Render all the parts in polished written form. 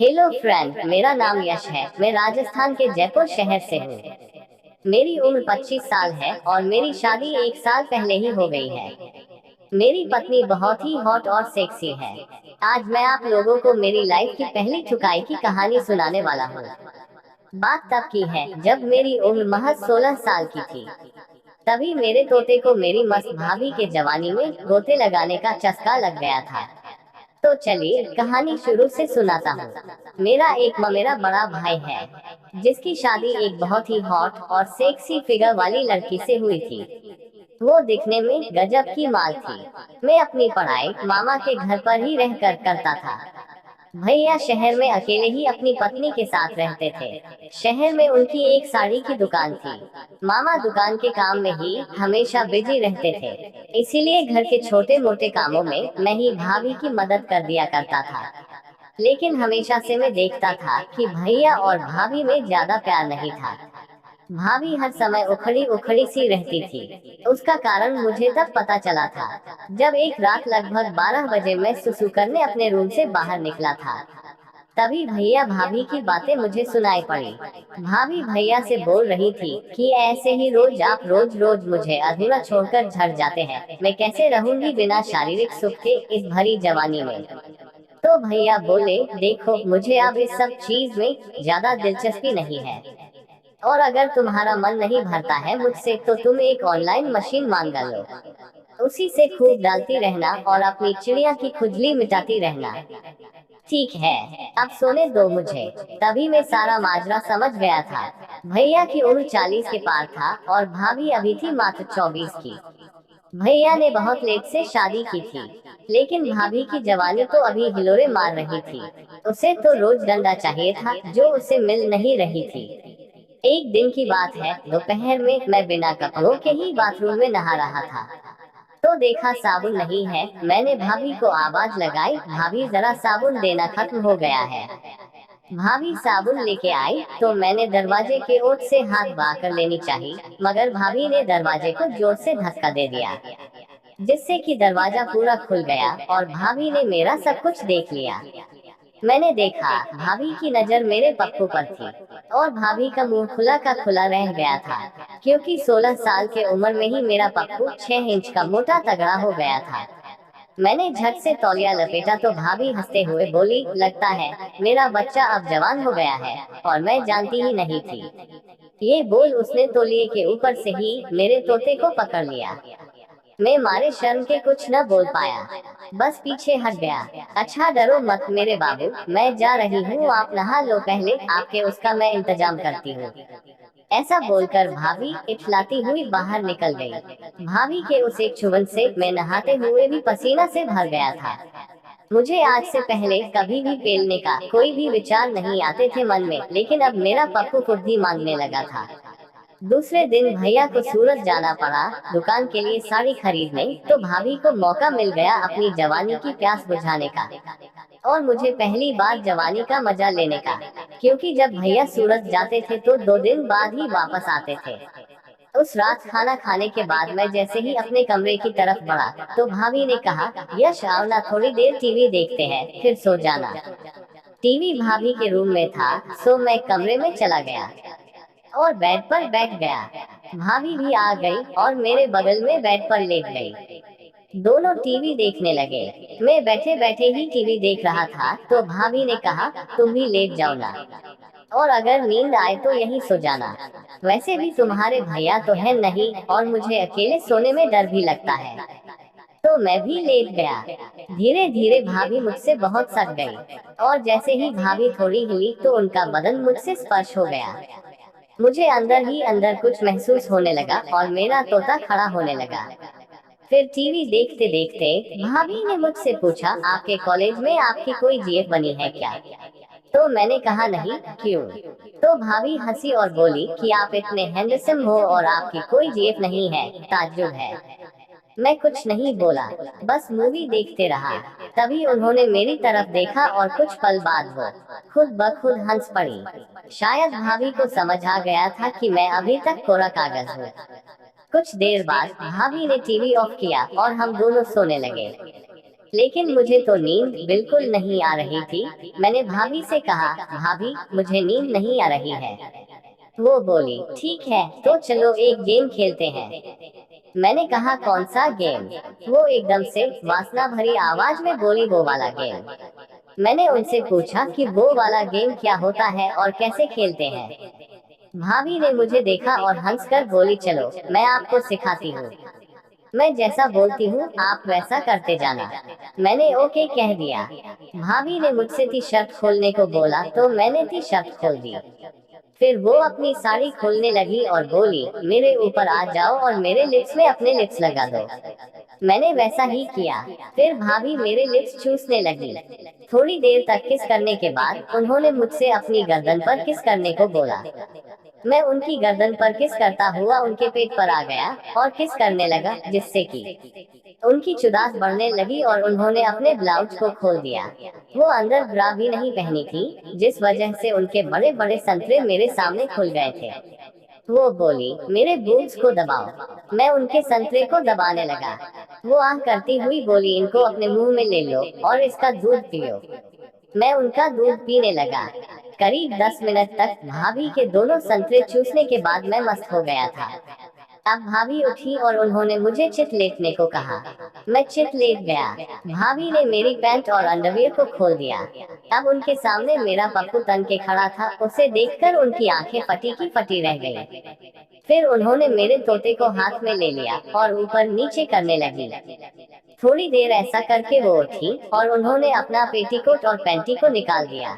Hello friend, मेरा नाम यश है। मैं राजस्थान के जयपुर शहर से हूँ। मेरी उम्र 25 साल है और मेरी शादी 1 साल पहले ही हो गई है। मेरी पत्नी बहुत ही हॉट और सेक्सी है। आज मैं आप लोगों को मेरी लाइफ की पहली ठुकाई की कहानी सुनाने वाला हूँ। बात तब की है जब मेरी उम्र महज 16 साल की थी। तभी मेरे तोते को मेरी मस्त भाभी के जवानी में गोते लगाने का चस्का लग गया था। तो चलिए कहानी शुरू से सुनाता हूँ। मेरा बड़ा भाई है, जिसकी शादी एक बहुत ही हॉट और सेक्सी फिगर वाली लड़की से हुई थी। वो दिखने में गजब की माल थी। मैं अपनी पढ़ाई मामा के घर पर ही रहकर करता था। भैया शहर में अकेले ही अपनी पत्नी के साथ रहते थे। शहर में उनकी एक साड़ी की दुकान थी। मामा दुकान के काम में ही हमेशा बिजी रहते थे। इसीलिए घर के छोटे मोटे कामों में मैं ही भाभी की मदद कर दिया करता था। लेकिन हमेशा से मैं देखता था कि भैया और भाभी में ज्यादा प्यार नहीं था। भाभी हर समय उखड़ी उखड़ी सी रहती थी। उसका कारण मुझे तब पता चला था, जब एक रात लगभग 12 बजे मैं सुसु करने अपने रूम से बाहर निकला था। तभी भैया भाभी की बातें मुझे सुनाई पड़ी। भाभी भैया से बोल रही थी कि ऐसे ही रोज आप रोज रोज मुझे अधूरा छोड़कर झड़ जाते हैं। मैं कैसे रहूंगी बिना शारीरिक सुख के इस भरी जवानी में। तो भैया बोले, देखो मुझे अब इस सब चीज में ज्यादा दिलचस्पी नहीं है। और अगर तुम्हारा मन नहीं भरता है मुझसे तो तुम एक ऑनलाइन मशीन मांग लो। उसी से खूब डालती रहना और अपनी चिड़िया की खुजली मिटाती रहना। ठीक है, अब सोने दो मुझे। तभी मैं सारा माजरा समझ गया था। भैया की उम्र 40 के पार था और भाभी अभी थी मात्र 24 की। भैया ने बहुत लेट से शादी की थी, लेकिन भाभी की जवानी तो अभी हिलोरे मार रही थी। उसे तो रोज डंडा चाहिए था, जो उसे मिल नहीं रही थी। एक दिन की बात है, दोपहर में मैं बिना कपड़ों के ही बाथरूम में नहा रहा था। तो देखा साबुन नहीं है। मैंने भाभी को आवाज लगाई, भाभी जरा साबुन देना, खत्म हो गया है। भाभी साबुन लेके आई तो मैंने दरवाजे के ओट से हाथ बहा कर लेनी चाहिए, मगर भाभी ने दरवाजे को जोर से धक्का दे दिया, जिससे कि दरवाजा पूरा खुल गया और भाभी ने मेरा सब कुछ देख लिया। मैंने देखा भाभी की नजर मेरे पप्पू पर थी, और भाभी का मुंह खुला का खुला रह गया था, क्योंकि 16 साल के उम्र में ही मेरा पप्पू 6 इंच का मोटा तगड़ा हो गया था। मैंने झट से तौलिया लपेटा तो भाभी हंसते हुए बोली, लगता है मेरा बच्चा अब जवान हो गया है, और मैं जानती ही नहीं थी। ये बोल उसने तौलिए के ऊपर से ही मेरे तोते को पकड़ लिया। मैं मारे शर्म के कुछ न बोल पाया, बस पीछे हट गया। अच्छा डरो मत मेरे बाबू, मैं जा रही हूँ, आप नहा लो पहले, आपके उसका मैं इंतजाम करती हूँ। ऐसा बोलकर भाभी इठलाती हुई बाहर निकल गई। भाभी के उस एक चुभन से मैं नहाते हुए भी पसीना से भर गया था। मुझे आज से पहले कभी भी पेलने का कोई भी विचार नहीं आते थे मन में, लेकिन अब मेरा पप्पू खुद ही मांगने लगा था। दूसरे दिन भैया को सूरत जाना पड़ा दुकान के लिए साड़ी खरीदने, तो भाभी को मौका मिल गया अपनी जवानी की प्यास बुझाने का, और मुझे पहली बार जवानी का मजा लेने का। क्योंकि जब भैया सूरत जाते थे तो 2 दिन बाद ही वापस आते थे। उस रात खाना खाने के बाद मैं जैसे ही अपने कमरे की तरफ बढ़ा, तो भाभी ने कहा, यश आओ ना, थोड़ी देर टीवी देखते हैं, फिर सो जाना। टीवी भाभी के रूम में था, सो मैं कमरे में चला गया और बेड पर बैठ गया। भाभी भी आ गई और मेरे बगल में बेड पर लेट गई। दोनों टीवी देखने लगे। मैं बैठे बैठे ही टीवी देख रहा था तो भाभी ने कहा, तुम भी लेट जाओ ना, और अगर नींद आए तो यहीं सो जाना। वैसे भी तुम्हारे भैया तो है नहीं, और मुझे अकेले सोने में डर भी लगता है। तो मैं भी लेट गया। धीरे धीरे भाभी मुझसे बहुत सट गई, और जैसे ही भाभी थोड़ी हिली तो उनका बदन मुझसे स्पर्श हो गया। मुझे अंदर ही अंदर कुछ महसूस होने लगा और मेरा तोता खड़ा होने लगा। फिर टीवी देखते देखते भाभी ने मुझसे पूछा, आपके कॉलेज में आपकी कोई जीएफ बनी है क्या? तो मैंने कहा, नहीं, क्यों? तो भाभी हंसी और बोली कि आप इतने हैंडसम हो और आपकी कोई जीएफ नहीं है, ताज्जुब है। मैं कुछ नहीं बोला, बस मूवी देखते रहा। तभी उन्होंने मेरी तरफ देखा और कुछ पल बाद वो खुद ब खुद हंस पड़ी। शायद भाभी को समझ आ गया था कि मैं अभी तक कोरा कागज हूँ। कुछ देर बाद भाभी ने टीवी ऑफ किया और हम दोनों सोने लगे। लेकिन मुझे तो नींद बिल्कुल नहीं आ रही थी। मैंने भाभी से कहा, भाभी मुझे नींद नहीं आ रही है। वो बोली, ठीक है तो चलो एक गेम खेलते हैं। मैंने कहा, कौन सा गेम? वो एकदम से वासना भरी आवाज में बोली, वो वाला गेम। मैंने उनसे पूछा कि वो वाला गेम क्या होता है और कैसे खेलते हैं। भाभी ने मुझे देखा और हंसकर बोली, चलो मैं आपको सिखाती हूँ। मैं जैसा बोलती हूँ आप वैसा करते जाना। मैंने ओके कह दिया। भाभी ने मुझसे टी शर्ट खोलने को बोला तो मैंने टी शर्ट खोल दी। फिर वो अपनी साड़ी खोलने लगी और बोली, मेरे ऊपर आ जाओ और मेरे लिप्स में अपने लिप्स लगा दो। मैंने वैसा ही किया। फिर भाभी मेरे लिप्स चूसने लगी। थोड़ी देर तक किस करने के बाद उन्होंने मुझसे अपनी गर्दन पर किस करने को बोला। मैं उनकी गर्दन पर किस करता हुआ उनके पेट पर आ गया और किस करने लगा, जिससे कि उनकी चुदास बढ़ने लगी और उन्होंने अपने ब्लाउज को खोल दिया। वो अंदर ब्रा भी नहीं पहनी थी, जिस वजह से उनके बड़े बड़े संतरे मेरे सामने खुल गए थे। वो बोली, मेरे बूब्स को दबाओ। मैं उनके संतरे को दबाने लगा। वो आह करती हुई बोली, इनको अपने मुंह में ले लो और इसका दूध पियो। मैं उनका दूध पीने लगा। करीब 10 मिनट तक भाभी के दोनों संतरे चूसने के बाद मैं मस्त हो गया था। अब भाभी उठी और उन्होंने मुझे चित लेटने को कहा। मैं चित लेट गया। भाभी ने मेरी पैंट और अंडरवियर को खोल दिया। अब उनके सामने मेरा पप्पू तन के खड़ा था। उसे देखकर उनकी आंखें फटी की फटी रह गई। फिर उन्होंने मेरे तोते को हाथ में ले लिया और ऊपर नीचे करने लगी। थोड़ी देर ऐसा करके वो उठी और उन्होंने अपना पेटीकोट और पैंटी को निकाल दिया।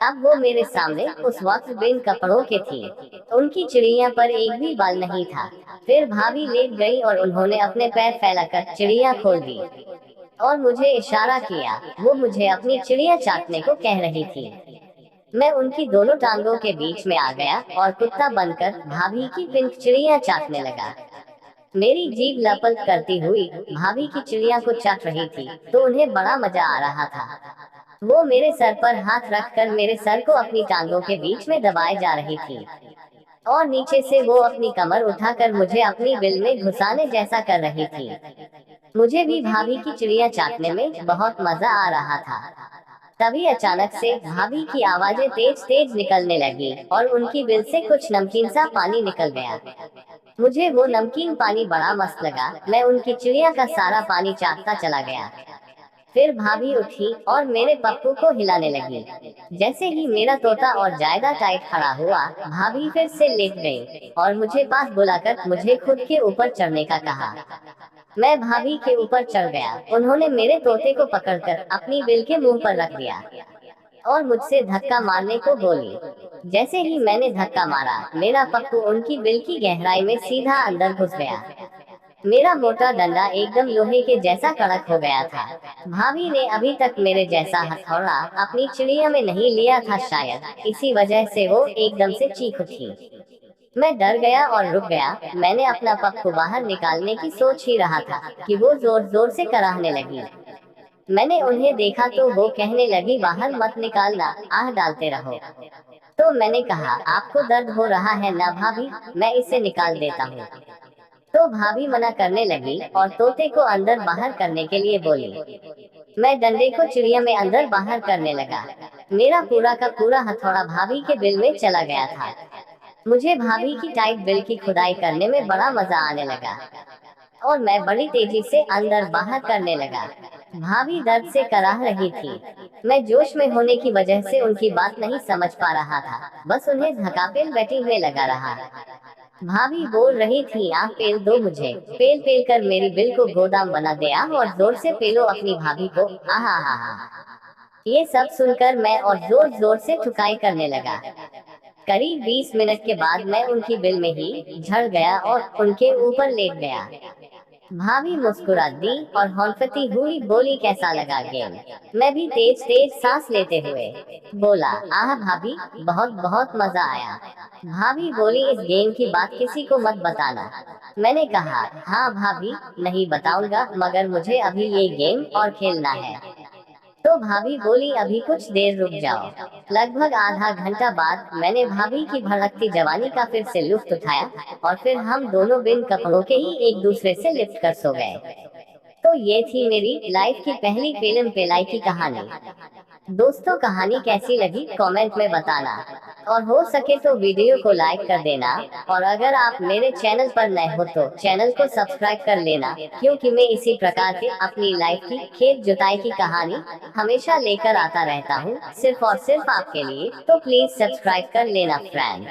अब वो मेरे सामने उस वक्त बिन कपड़ों के थी। उनकी चिड़िया पर एक भी बाल नहीं था। फिर भाभी लेट गई और उन्होंने अपने पैर फैलाकर चिड़िया खोल दी और मुझे इशारा किया। वो मुझे अपनी चिड़िया चाटने को कह रही थी। मैं उनकी दोनों टांगों के बीच में आ गया और कुत्ता बनकर भाभी की पिंक चिड़िया चाटने लगा। मेरी जीभ लपट करती हुई भाभी की चिड़िया को चाट रही थी तो उन्हें बड़ा मजा आ रहा था। वो मेरे सर पर हाथ रखकर मेरे सर को अपनी टांगों के बीच में दबाए जा रही थी और नीचे से वो अपनी कमर उठाकर मुझे अपनी बिल में घुसाने जैसा कर रही थी। मुझे भी भाभी की चिड़िया चाटने में बहुत मजा आ रहा था। तभी अचानक से भाभी की आवाजें तेज तेज निकलने लगी और उनकी बिल से कुछ नमकीन सा पानी निकल गया। मुझे वो नमकीन पानी बड़ा मस्त लगा। मैं उनकी चिड़िया का सारा पानी चाटता चला गया। फिर भाभी उठी और मेरे पप्पू को हिलाने लगी। जैसे ही मेरा तोता और जायदा टाइट खड़ा हुआ, भाभी फिर से लेट गई और मुझे पास बुलाकर मुझे खुद के ऊपर चढ़ने का कहा। मैं भाभी के ऊपर चढ़ गया। उन्होंने मेरे तोते को पकड़कर अपनी बिल के मुंह पर रख दिया और मुझसे धक्का मारने को बोली। जैसे ही मैंने धक्का मारा, मेरा पप्पू उनकी बिल की गहराई में सीधा अंदर घुस गया। मेरा मोटा डंडा एकदम लोहे के जैसा कड़क हो गया था। भाभी ने अभी तक मेरे जैसा हथौड़ा अपनी चिड़िया में नहीं लिया था, शायद इसी वजह से वो एकदम से चीख उठी। मैं डर गया और रुक गया। मैंने अपना पप्पू बाहर निकालने की सोच ही रहा था कि वो जोर जोर से कराहने लगी। मैंने उन्हें देखा तो वो कहने लगी, बाहर मत निकालना, आह डालते रहो। तो मैंने कहा, आपको दर्द हो रहा है ना भाभी, मैं इसे निकाल देता हूँ। तो भाभी मना करने लगी और तोते को अंदर बाहर करने के लिए बोली। मैं डंडे को चिड़िया में अंदर बाहर करने लगा। मेरा पूरा का पूरा हथौड़ा भाभी के बिल में चला गया था। मुझे भाभी की टाइट बिल की खुदाई करने में बड़ा मजा आने लगा और मैं बड़ी तेजी से अंदर बाहर करने लगा। भाभी दर्द से कराह रही थी। मैं जोश में होने की वजह से उनकी बात नहीं समझ पा रहा था, बस उन्हें धकापेल बैटिंग में लगा रहा। भाभी बोल रही थी, आह पेल दो मुझे, पेल पेल कर मेरी बिल को गोदाम बना दे, आह और जोर से पेलो अपनी भाभी को, आह आह आह। ये सब सुनकर मैं और जोर जोर से ठुकाई करने लगा। करीब 20 मिनट के बाद मैं उनकी बिल में ही झड़ गया और उनके ऊपर लेट गया। भाभी मुस्कुरा दी और हौंफती हुई बोली, कैसा लगा गेम? मैं भी तेज तेज सांस लेते हुए बोला, आह भाभी, बहुत बहुत मजा आया। भाभी बोली, इस गेम की बात किसी को मत बताना। मैंने कहा, हाँ भाभी, नहीं बताऊंगा, मगर मुझे अभी ये गेम और खेलना है। तो भाभी बोली, अभी कुछ देर रुक जाओ। लगभग आधा घंटा बाद मैंने भाभी की भड़कती जवानी का फिर से लुत्फ उठाया और फिर हम दोनों बिन कपड़ों के ही एक दूसरे से लिपट कर सो गए। तो ये थी मेरी लाइफ की पहली फिल्म पिलाई की कहानी। दोस्तों, कहानी कैसी लगी कमेंट में बताना, और हो सके तो वीडियो को लाइक कर देना। और अगर आप मेरे चैनल पर नए हो तो चैनल को सब्सक्राइब कर लेना, क्योंकि मैं इसी प्रकार के अपनी लाइफ की खेत जुताई की कहानी हमेशा लेकर आता रहता हूँ, सिर्फ और सिर्फ आपके लिए। तो प्लीज सब्सक्राइब कर लेना फ्रेंड।